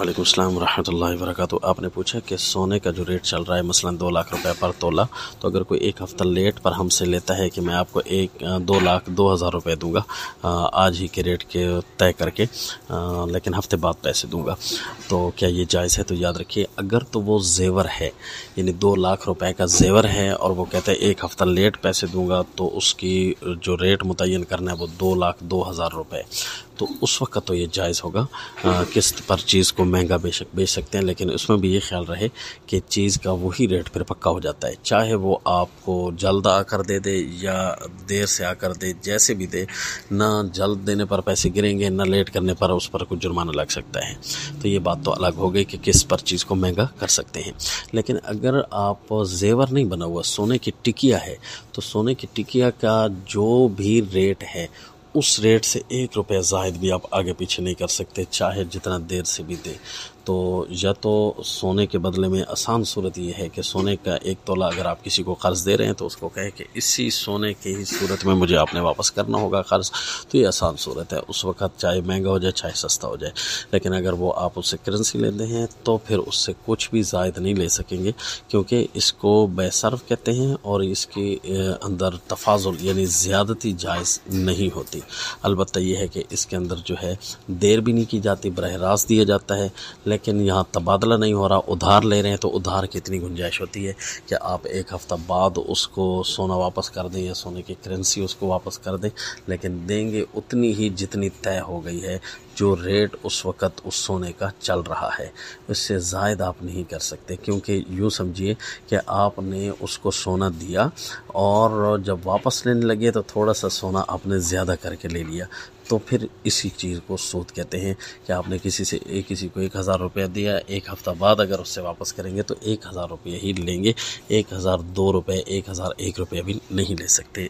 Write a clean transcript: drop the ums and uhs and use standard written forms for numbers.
वालेकुम अस्सलाम रहमतुल्लाहि व बरकातहू। आपने पूछा कि सोने का जो रेट चल रहा है मसलन 2 लाख रुपए पर तोला, तो अगर कोई एक हफ़्ता लेट पर हमसे लेता है कि मैं आपको 2,02,000 रुपये दूंगा आज ही के रेट के तय करके, लेकिन हफ्ते बाद पैसे दूंगा, तो क्या ये जायज़ है? तो याद रखिए, अगर तो वो जेवर है, यानी 2 लाख रुपए का जेवर है और वो कहता है एक हफ़्ता लेट पैसे दूंगा, तो उसकी जो रेट मुतय्यन करना है वो 2,02,000 रुपये, तो उस वक्त तो ये जायज़ होगा। किस्त पर चीज़ को महंगा बेच सकते हैं, लेकिन उसमें भी ये ख्याल रहे कि चीज़ का वही रेट फिर पक्का हो जाता है, चाहे वो आपको जल्द आकर दे दे या देर से आकर दे, जैसे भी दे, ना जल्द देने पर पैसे गिरेंगे, ना लेट करने पर उस पर कुछ जुर्माना लग सकता है। तो ये बात तो अलग हो गई कि किस पर चीज़ को महंगा कर सकते हैं। लेकिन अगर आप जेवर नहीं बना हुआ, सोने की टिकिया है, तो सोने की टिकिया का जो भी रेट है उस रेट से 1 रुपया ज़ायद भी आप आगे पीछे नहीं कर सकते, चाहे जितना देर से भी दे। तो या तो सोने के बदले में आसान सूरत ये है कि सोने का 1 तोला अगर आप किसी को कर्ज़ दे रहे हैं तो उसको कहे कि इसी सोने के ही सूरत में मुझे आपने वापस करना होगा कर्ज़, तो ये आसान सूरत है। उस वक़्त चाहे महंगा हो जाए चाहे सस्ता हो जाए। लेकिन अगर वो आप उससे करेंसी लेते हैं तो फिर उससे कुछ भी ज़ायद नहीं ले सकेंगे, क्योंकि इसको बेसर्फ कहते हैं और इसके अंदर तफाजुल यानी ज़्यादती जायज़ नहीं होती। अलबत्ता ये है कि इसके अंदर जो है देर भी नहीं की जाती, बरह रास्त दिया जाता है, लेकिन यहाँ तबादला नहीं हो रहा, उधार ले रहे हैं, तो उधार की इतनी गुंजाइश होती है कि आप 1 हफ़्ता बाद उसको सोना वापस कर दें या सोने की करेंसी उसको वापस कर दें, लेकिन देंगे उतनी ही जितनी तय हो गई है, जो रेट उस वक़्त उस सोने का चल रहा है, इससे ज़ायद आप नहीं कर सकते। क्योंकि यूँ समझिए कि आपने उसको सोना दिया और जब वापस लेने लगे तो थोड़ा सा सोना आपने ज़्यादा करके ले लिया, तो फिर इसी चीज़ को सूद कहते हैं कि आपने किसी को 1,000 रुपया दिया, 1 हफ़्ता बाद अगर उससे वापस करेंगे तो 1,000 रुपये ही लेंगे, 1,002 रुपये, 1,001 रुपये भी नहीं ले सकते।